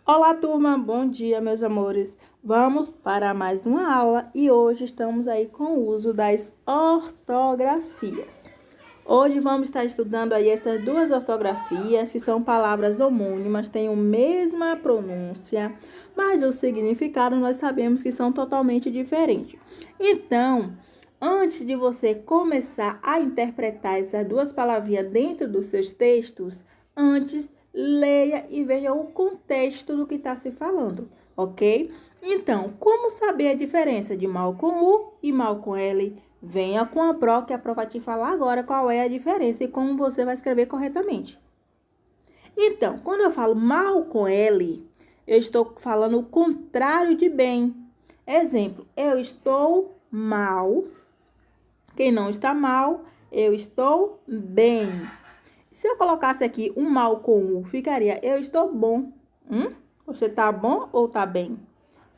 Olá, turma, bom dia, meus amores. Vamos para mais uma aula e hoje estamos aí com o uso das ortografias. Hoje vamos estar estudando aí essas duas ortografias, que são palavras homônimas, têm a mesma pronúncia, mas o significado nós sabemos que são totalmente diferentes. Então, antes de você começar a interpretar essas duas palavrinhas dentro dos seus textos, antes leia e veja o contexto do que está se falando, ok? Então, como saber a diferença de mal com U e mal com L? Venha com a Pro, que a Pro vai te falar agora qual é a diferença e como você vai escrever corretamente. Então, quando eu falo mal com L, eu estou falando o contrário de bem. Exemplo, eu estou mal. Quem não está mal, eu estou bem. Se eu colocasse aqui um mal com U, ficaria eu estou bom. Você está bom ou está bem?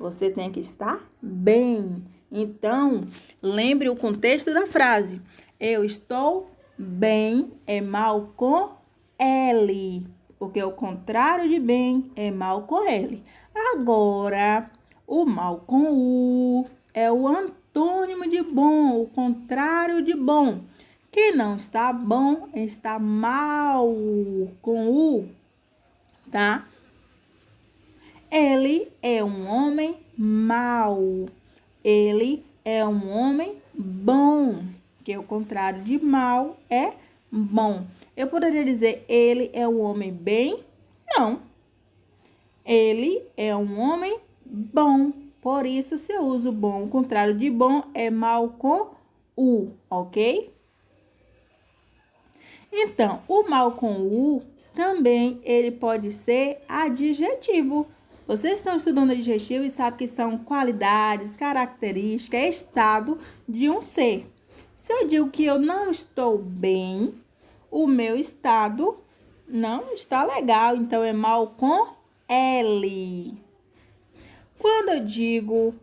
Você tem que estar bem. Então, lembre o contexto da frase. Eu estou bem é mal com L. Porque o contrário de bem é mal com L. Agora, o mal com U é o antônimo de bom, o contrário de bom. Quem não está bom está mal com U, tá? Ele é um homem mau. Ele é um homem bom, que o contrário de mal é bom. Eu poderia dizer ele é um homem bem? Não. Ele é um homem bom. Por isso, se eu uso bom, o contrário de bom é mal com U, ok? Então, o mal com U também ele pode ser adjetivo. Vocês estão estudando adjetivo e sabem que são qualidades, características, estado de um ser. Se eu digo que eu não estou bem, o meu estado não está legal, então é mal com L. Quando eu digo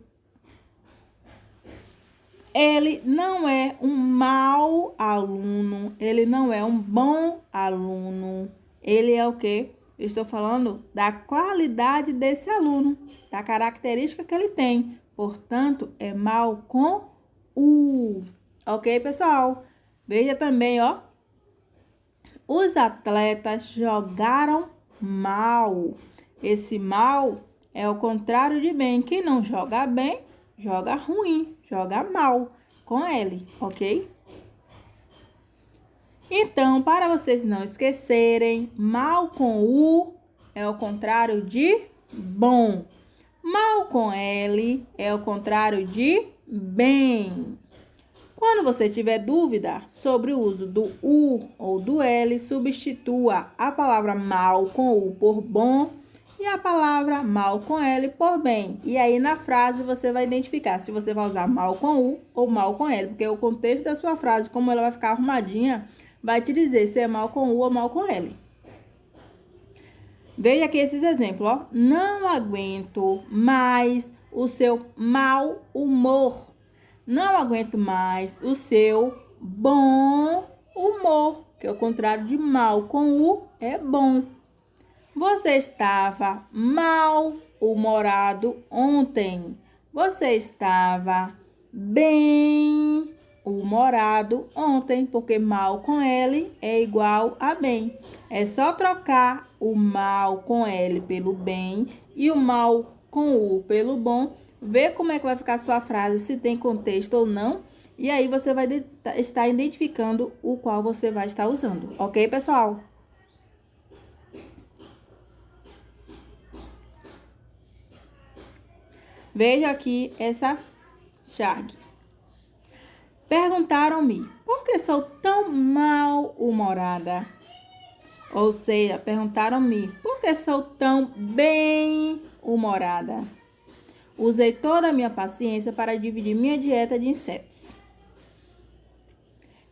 ele não é um mau aluno, ele não é um bom aluno. Ele é o quê? Eu estou falando da qualidade desse aluno, da característica que ele tem. Portanto, é mal com U. Ok, pessoal? Veja também, ó. Os atletas jogaram mal. Esse mal é o contrário de bem. Quem não joga bem, joga ruim, joga mal, com L, ok? Então, para vocês não esquecerem, mal com U é o contrário de bom. Mal com L é o contrário de bem. Quando você tiver dúvida sobre o uso do U ou do L, substitua a palavra mal com U por bom e a palavra mal com L por bem. E aí na frase você vai identificar se você vai usar mal com U ou mal com L, porque o contexto da sua frase, como ela vai ficar arrumadinha, vai te dizer se é mal com U ou mal com L. Veja aqui esses exemplos, ó. Não aguento mais o seu mau humor. Não aguento mais o seu bom humor, que é o contrário de mal com U é bom. Você estava mal-humorado ontem. Você estava bem-humorado ontem, porque mal com L é igual a bem. É só trocar o mal com L pelo bem e o mal com U pelo bom. Ver como é que vai ficar a sua frase, se tem contexto ou não. E aí você vai estar identificando o qual você vai estar usando. Ok, pessoal? Veja aqui essa charge. Perguntaram-me por que sou tão mal-humorada. Ou seja, perguntaram-me por que sou tão bem-humorada. Usei toda a minha paciência para dividir minha dieta de insetos.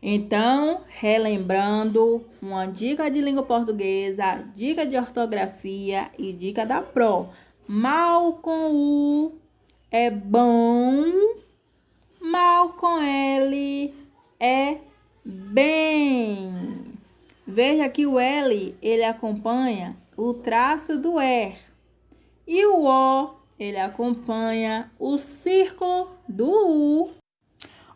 Então, relembrando uma dica de língua portuguesa, dica de ortografia e dica da Pro. Mal com U é bom, mal com L é bem. Veja que o L, ele acompanha o traço do R. E o O, ele acompanha o círculo do U.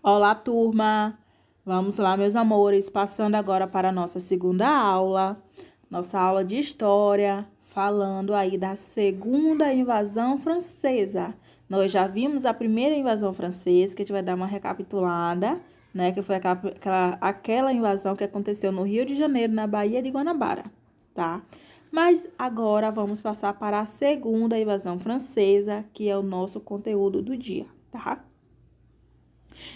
Olá, turma! Vamos lá, meus amores, passando agora para a nossa segunda aula. Nossa aula de história, falando aí da segunda invasão francesa. Nós já vimos a primeira invasão francesa, que a gente vai dar uma recapitulada, né? Que foi aquela invasão que aconteceu no Rio de Janeiro, na Baía de Guanabara, tá? Mas agora vamos passar para a segunda invasão francesa, que é o nosso conteúdo do dia, tá?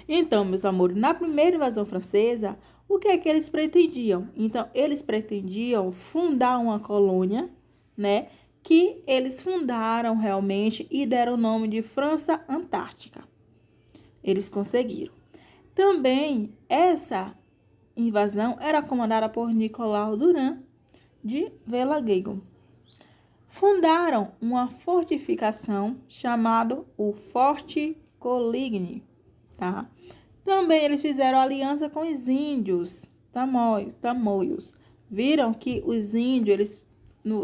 Então, meus amores, na primeira invasão francesa, o que é que eles pretendiam? Então, eles pretendiam fundar uma colônia, né? Que eles fundaram realmente e deram o nome de França Antártica. Eles conseguiram. Também, essa invasão era comandada por Nicolau Durand de Villagaigon. Fundaram uma fortificação chamada o Forte Coligny, tá? Também eles fizeram aliança com os índios tamoios. Viram que os índios,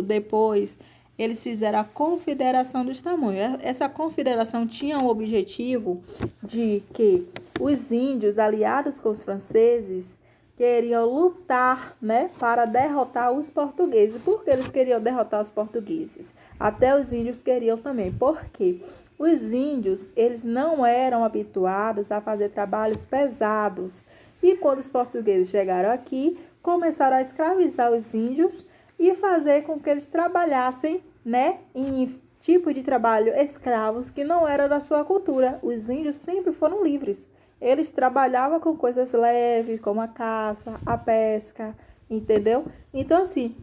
depois, eles fizeram a Confederação dos Tamoios. Essa confederação tinha o objetivo de que os índios, aliados com os franceses, queriam lutar, né, para derrotar os portugueses. Por que eles queriam derrotar os portugueses? Até os índios queriam também. Por quê? Os índios, eles não eram habituados a fazer trabalhos pesados. E quando os portugueses chegaram aqui, começaram a escravizar os índios e fazer com que eles trabalhassem, né, em tipo de trabalho escravos que não era da sua cultura. Os índios sempre foram livres. Eles trabalhavam com coisas leves, como a caça, a pesca, entendeu? Então, assim,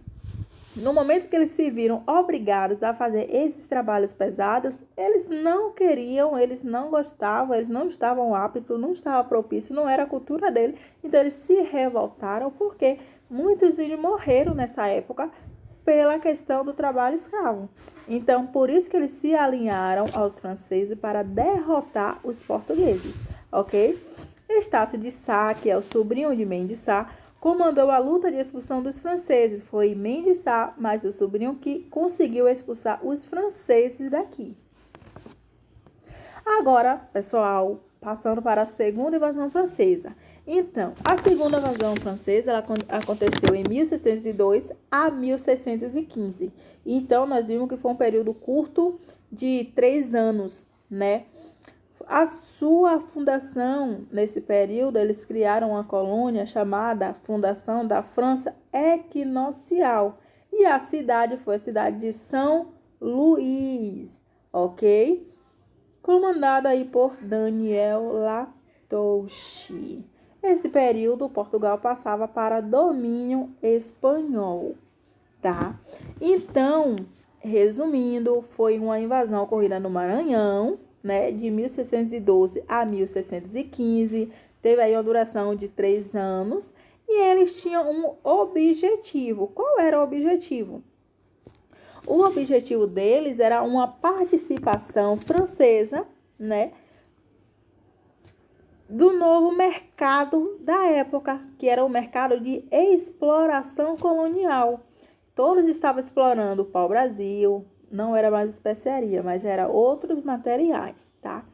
no momento que eles se viram obrigados a fazer esses trabalhos pesados, eles não queriam, eles não gostavam, eles não estavam aptos, não estava propício, não era a cultura dele. Então, eles se revoltaram porque muitos índios morreram nessa época pela questão do trabalho escravo. Então, por isso que eles se alinharam aos franceses para derrotar os portugueses, ok? Estácio de Sá, que é o sobrinho de Mendes de Sá, comandou a luta de expulsão dos franceses. Foi Mendes de Sá, mas o sobrinho que conseguiu expulsar os franceses daqui. Agora, pessoal, passando para a segunda invasão francesa. Então, a segunda invasão francesa ela aconteceu em 1602 a 1615. Então, nós vimos que foi um período curto de 3 anos, né? A sua fundação, nesse período, eles criaram uma colônia chamada Fundação da França Equinocial. E a cidade foi a cidade de São Luís, ok? Comandada aí por Daniel Latouche. Esse período, Portugal passava para domínio espanhol, tá? Então, resumindo, foi uma invasão ocorrida no Maranhão, né, de 1612 a 1615, teve aí uma duração de 3 anos, e eles tinham um objetivo. Qual era o objetivo? O objetivo deles era uma participação francesa, né, do novo mercado da época, que era o mercado de exploração colonial. Todos estavam explorando o pau-brasil, não era mais especiaria, mas já era outros materiais, tá?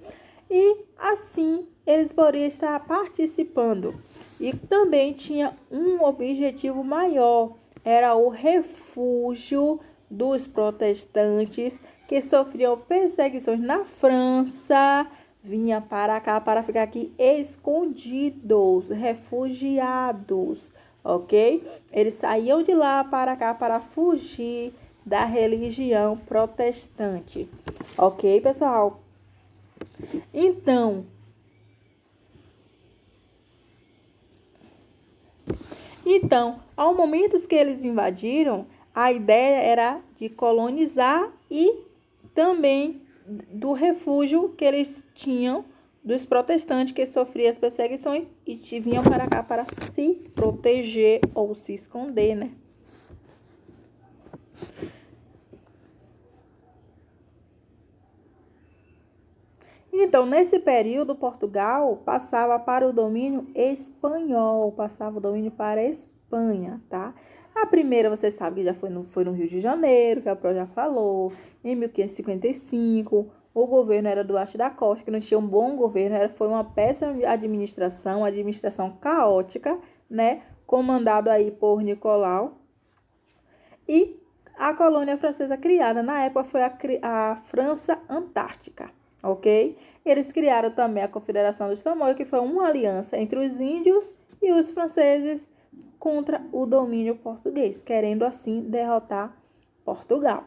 E assim eles poderiam estar participando. E também tinha um objetivo maior, era o refúgio dos protestantes que sofriam perseguições na França, vinha para cá para ficar aqui escondidos, refugiados, ok? Eles saíam de lá para cá para fugir da religião protestante, ok, pessoal? Então, ao momento que eles invadiram, a ideia era de colonizar e também do refúgio que eles tinham dos protestantes que sofriam as perseguições e vinham para cá para se proteger ou se esconder, né? Então, nesse período, Portugal passava para o domínio espanhol, passava o domínio para a Espanha, tá? A primeira, você sabe que já foi no Rio de Janeiro, que a Pro já falou, em 1555. O governo era Duarte da Costa, que não tinha um bom governo, foi uma péssima administração caótica, né? Comandado aí por Nicolau. E a colônia francesa criada na época foi a França Antártica, ok? Eles criaram também a Confederação dos Tamoios, que foi uma aliança entre os índios e os franceses contra o domínio português, querendo assim derrotar Portugal.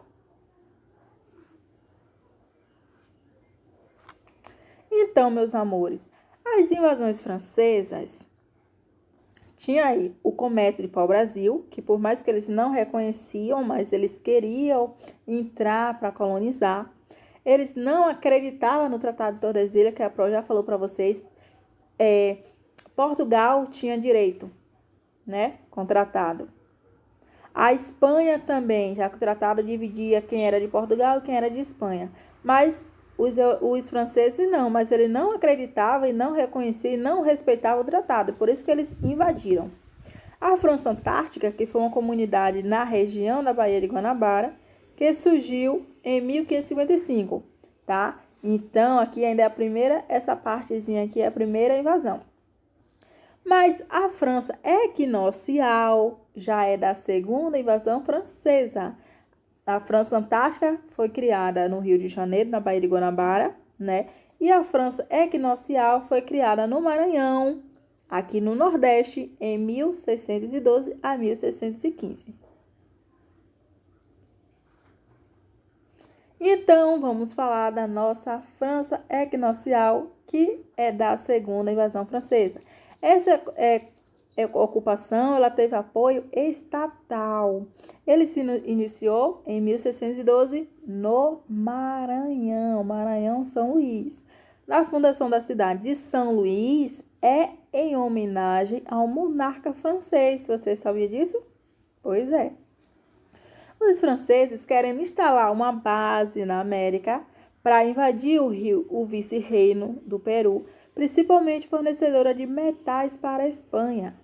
Então, meus amores, as invasões francesas tinha aí o comércio de pau-brasil, que por mais que eles não reconheciam, mas eles queriam entrar para colonizar. Eles não acreditavam no Tratado de Tordesilhas, que a Pro já falou para vocês. Portugal tinha direito, né, com o tratado. A Espanha também, já que o tratado dividia quem era de Portugal e quem era de Espanha. Mas os franceses não, mas ele não acreditava e não reconhecia e não respeitava o tratado, por isso que eles invadiram. A França Antártica, que foi uma comunidade na região da Baía de Guanabara, que surgiu em 1555, tá? Então, aqui ainda é a primeira, essa partezinha aqui é a primeira invasão. Mas a França equinocial já é da segunda invasão francesa. A França Antártica foi criada no Rio de Janeiro, na Baía de Guanabara, né? E a França equinocial foi criada no Maranhão, aqui no Nordeste, em 1612 a 1615. Então, vamos falar da nossa França equinocial, que é da segunda invasão francesa. Essa ocupação, ela teve apoio estatal. Ele se iniciou em 1612 no Maranhão, Maranhão, São Luís. Na fundação da cidade de São Luís é em homenagem ao monarca francês. Você sabia disso? Pois é. Os franceses querem instalar uma base na América para invadir o vice-reino do Peru, principalmente fornecedora de metais para a Espanha.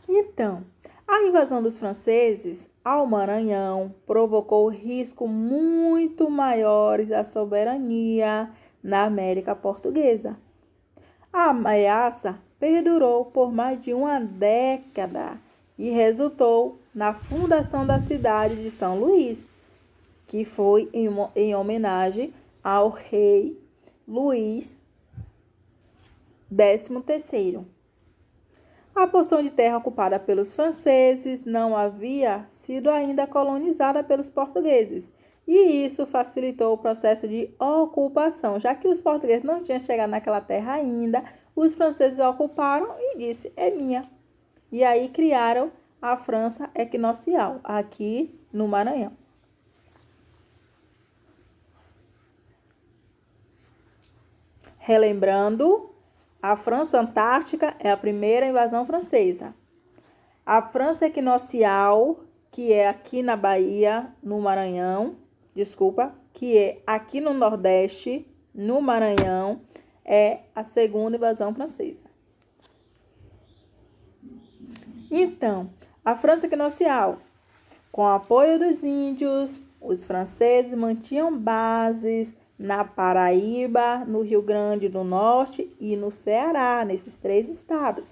Então, a invasão dos franceses ao Maranhão provocou riscos muito maiores à soberania na América Portuguesa. A ameaça perdurou por mais de uma década e resultou na fundação da cidade de São Luís, que foi em homenagem ao rei Luís XIII. A porção de terra ocupada pelos franceses não havia sido ainda colonizada pelos portugueses, e isso facilitou o processo de ocupação. Já que os portugueses não tinham chegado naquela terra ainda, os franceses ocuparam e disse, é minha. E aí criaram a França equinocial, aqui no Maranhão. Relembrando, a França Antártica é a primeira invasão francesa. A França equinocial, que é aqui na Bahia, no Maranhão, que é aqui no Nordeste, no Maranhão, é a segunda invasão francesa. Então, a França equinocial, com o apoio dos índios, os franceses mantinham bases na Paraíba, no Rio Grande do Norte e no Ceará, nesses 3 estados.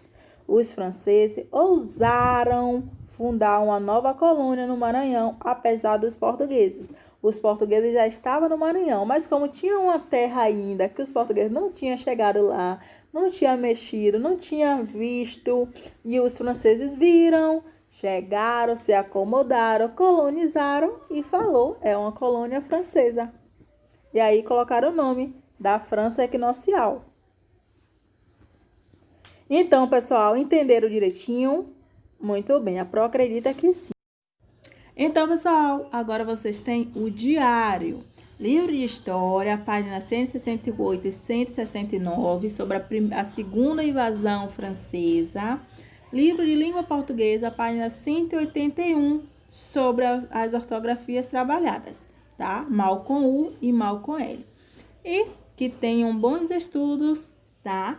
Os franceses ousaram fundar uma nova colônia no Maranhão, apesar dos portugueses. Os portugueses já estavam no Maranhão, mas como tinha uma terra ainda que os portugueses não tinham chegado lá, não tinham mexido, não tinham visto, e os franceses viram, chegaram, se acomodaram, colonizaram e falou, é uma colônia francesa. E aí colocaram o nome da França equinocial. Então, pessoal, entenderam direitinho? Muito bem, a Pro acredita que sim. Então, pessoal, agora vocês têm o diário. Livro de História, página 168 e 169, sobre a segunda invasão francesa. Livro de Língua Portuguesa, página 181, sobre as ortografias trabalhadas, tá? Mal com U e mal com L. E que tenham bons estudos, tá?